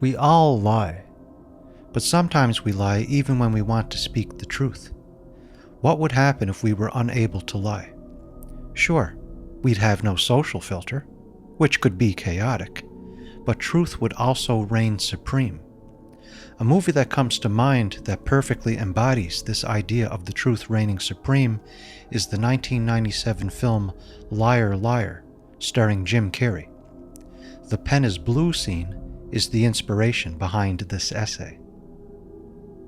We all lie, but sometimes we lie even when we want to speak the truth. What would happen if we were unable to lie? Sure, we'd have no social filter, which could be chaotic, but truth would also reign supreme. A movie that comes to mind that perfectly embodies this idea of the truth reigning supreme is the 1997 film Liar, Liar, starring Jim Carrey. The pen is blue scene is the inspiration behind this essay.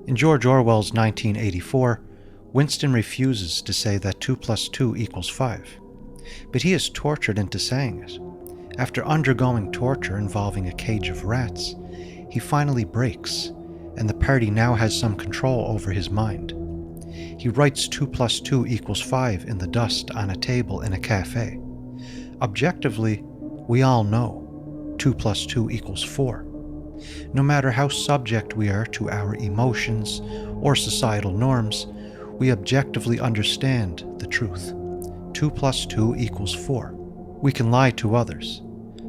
In George Orwell's 1984, Winston refuses to say that 2 + 2 = 5, but he is tortured into saying it. After undergoing torture involving a cage of rats, he finally breaks, and the party now has some control over his mind. He writes 2 + 2 = 5 in the dust on a table in a cafe. Objectively, we all know 2 + 2 = 4. No matter how subject we are to our emotions or societal norms, we objectively understand the truth. 2 + 2 = 4. We can lie to others,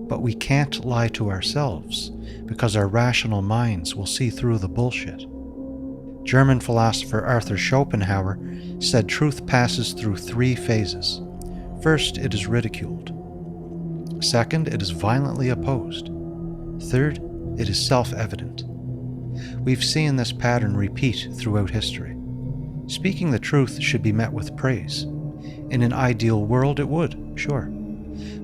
but we can't lie to ourselves because our rational minds will see through the bullshit. German philosopher Arthur Schopenhauer said truth passes through 3 phases. First, it is ridiculed. Second, it is violently opposed. Third, it is self-evident. We've seen this pattern repeat throughout history. Speaking the truth should be met with praise. In an ideal world it would, sure.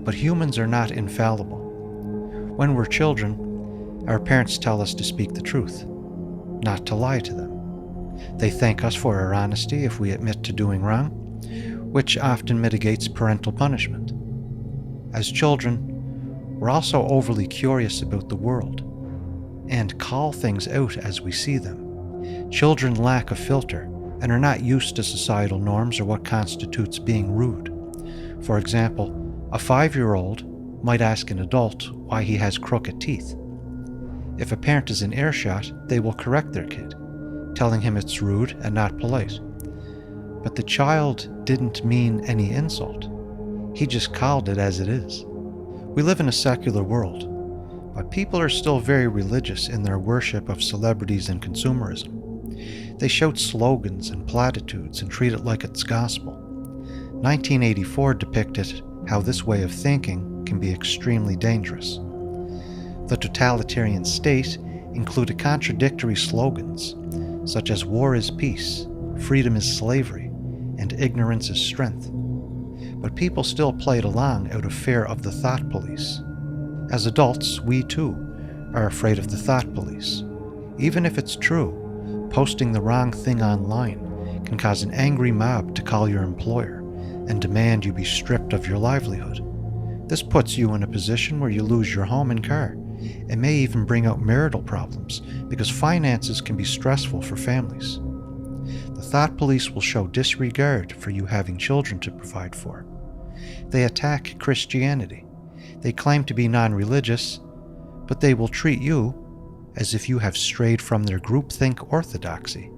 But humans are not infallible. When we're children, our parents tell us to speak the truth, not to lie to them. They thank us for our honesty if we admit to doing wrong, which often mitigates parental punishment. As children, we're also overly curious about the world and call things out as we see them. Children lack a filter and are not used to societal norms or what constitutes being rude. For example, a 5-year-old might ask an adult why he has crooked teeth. If a parent is in earshot, they will correct their kid, telling him it's rude and not polite. But the child didn't mean any insult. He just called it as it is. We live in a secular world, but people are still very religious in their worship of celebrities and consumerism. They shout slogans and platitudes and treat it like it's gospel. 1984 depicted how this way of thinking can be extremely dangerous. The totalitarian state included contradictory slogans, such as war is peace, freedom is slavery, and ignorance is strength. But people still played along out of fear of the thought police. As adults, we too are afraid of the thought police. Even if it's true, posting the wrong thing online can cause an angry mob to call your employer and demand you be stripped of your livelihood. This puts you in a position where you lose your home and car, and may even bring out marital problems because finances can be stressful for families. The thought police will show disregard for you having children to provide for. They attack Christianity. They claim to be non-religious, but they will treat you as if you have strayed from their groupthink orthodoxy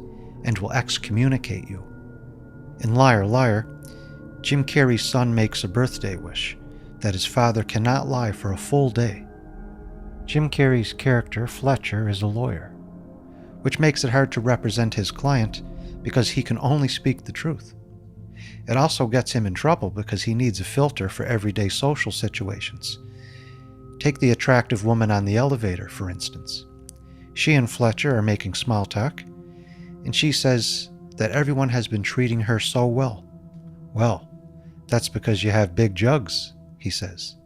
and will excommunicate you. In Liar, Liar, Jim Carrey's son makes a birthday wish that his father cannot lie for a full day. Jim Carrey's character, Fletcher, is a lawyer, which makes it hard to represent his client because he can only speak the truth. It also gets him in trouble because he needs a filter for everyday social situations. Take the attractive woman on the elevator, for instance. She and Fletcher are making small talk, and she says that everyone has been treating her so well. Well, that's because you have big jugs, he says.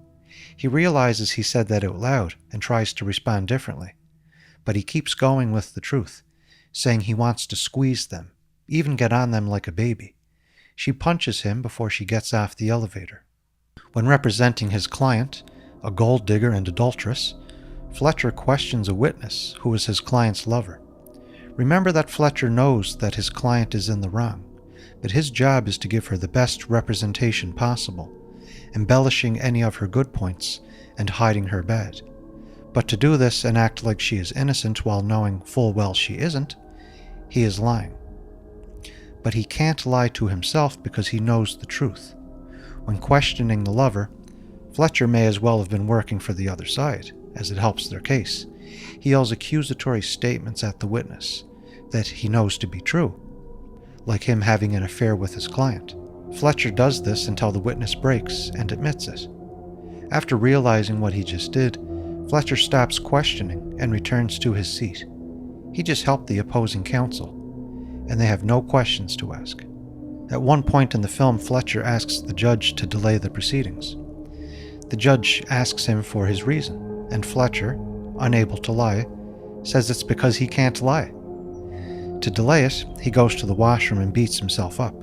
He realizes he said that out loud and tries to respond differently, but he keeps going with the truth, saying he wants to squeeze them, even get on them like a baby. She punches him before she gets off the elevator. When representing his client, a gold digger and adulteress, Fletcher questions a witness who is his client's lover. Remember that Fletcher knows that his client is in the wrong, but his job is to give her the best representation possible, embellishing any of her good points and hiding her bad. But to do this and act like she is innocent while knowing full well she isn't, he is lying. But he can't lie to himself because he knows the truth. When questioning the lover, Fletcher may as well have been working for the other side, as it helps their case. He yells accusatory statements at the witness that he knows to be true, like him having an affair with his client. Fletcher does this until the witness breaks and admits it. After realizing what he just did, Fletcher stops questioning and returns to his seat. He just helped the opposing counsel, and they have no questions to ask. At one point in the film, Fletcher asks the judge to delay the proceedings. The judge asks him for his reason, and Fletcher, unable to lie, says it's because he can't lie. To delay it, he goes to the washroom and beats himself up,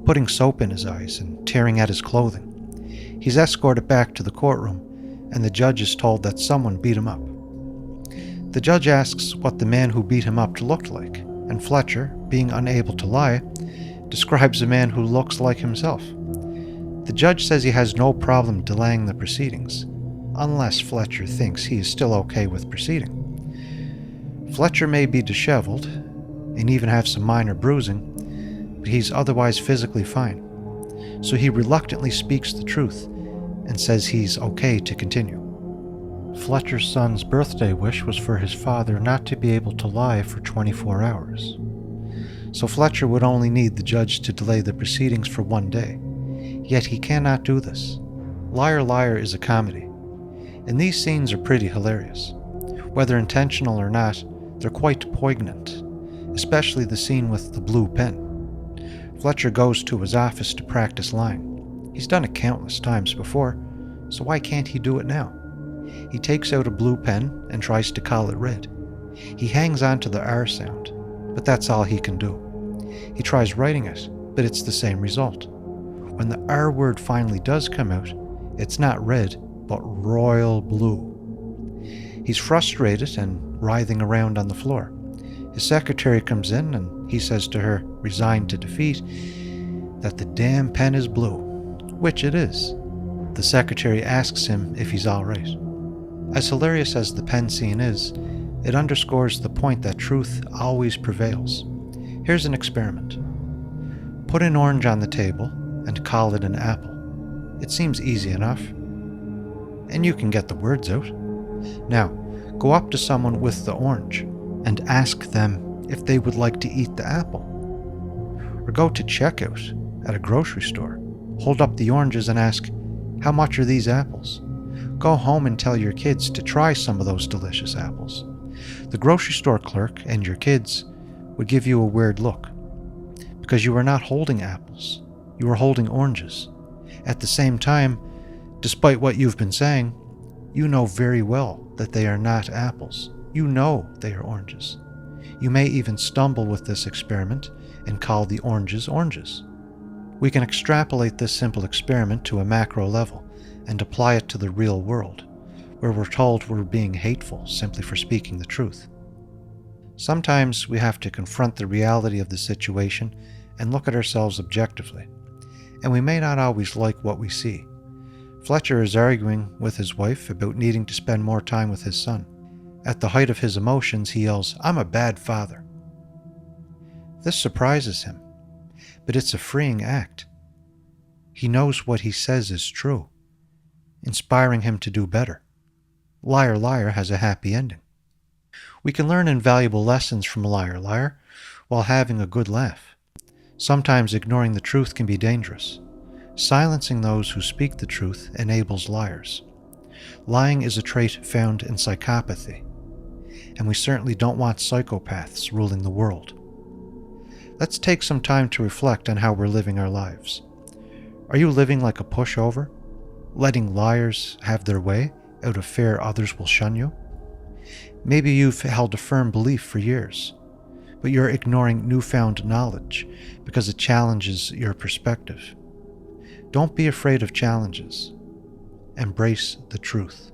putting soap in his eyes and tearing at his clothing. He's escorted back to the courtroom, and the judge is told that someone beat him up. The judge asks what the man who beat him up looked like, and Fletcher, being unable to lie, describes a man who looks like himself. The judge says he has no problem delaying the proceedings, unless Fletcher thinks he is still okay with proceeding. Fletcher may be disheveled, and even have some minor bruising, but he's otherwise physically fine. So he reluctantly speaks the truth and says he's okay to continue. Fletcher's son's birthday wish was for his father not to be able to lie for 24 hours. So Fletcher would only need the judge to delay the proceedings for 1 day. Yet he cannot do this. Liar Liar is a comedy, and these scenes are pretty hilarious. Whether intentional or not, they're quite poignant, especially the scene with the blue pen. Fletcher goes to his office to practice lying. He's done it countless times before, so why can't he do it now? He takes out a blue pen and tries to call it red. He hangs on to the R sound, but that's all he can do. He tries writing it, but it's the same result. When the R word finally does come out, it's not red, but royal blue. He's frustrated and writhing around on the floor. His secretary comes in and he says to her, resigned to defeat, that the damn pen is blue, which it is. The secretary asks him if he's all right. As hilarious as the pen scene is, it underscores the point that truth always prevails. Here's an experiment. Put an orange on the table and call it an apple. It seems easy enough, and you can get the words out. Now, go up to someone with the orange and ask them if they would like to eat the apple. Or go to checkout at a grocery store, hold up the oranges and ask, how much are these apples? Go home and tell your kids to try some of those delicious apples. The grocery store clerk and your kids would give you a weird look, because you are not holding apples, you are holding oranges. At the same time, despite what you've been saying, you know very well that they are not apples. You know they are oranges. You may even stumble with this experiment and call the oranges oranges. We can extrapolate this simple experiment to a macro level and apply it to the real world, where we're told we're being hateful simply for speaking the truth. Sometimes we have to confront the reality of the situation and look at ourselves objectively, and we may not always like what we see. Fletcher is arguing with his wife about needing to spend more time with his son. At the height of his emotions, he yells, "I'm a bad father." This surprises him, but it's a freeing act. He knows what he says is true, inspiring him to do better. Liar Liar has a happy ending. We can learn invaluable lessons from Liar Liar while having a good laugh. Sometimes ignoring the truth can be dangerous. Silencing those who speak the truth enables liars. Lying is a trait found in psychopathy, and we certainly don't want psychopaths ruling the world. Let's take some time to reflect on how we're living our lives. Are you living like a pushover, letting liars have their way out of fear others will shun you? Maybe you've held a firm belief for years, but you're ignoring newfound knowledge because it challenges your perspective. Don't be afraid of challenges. Embrace the truth.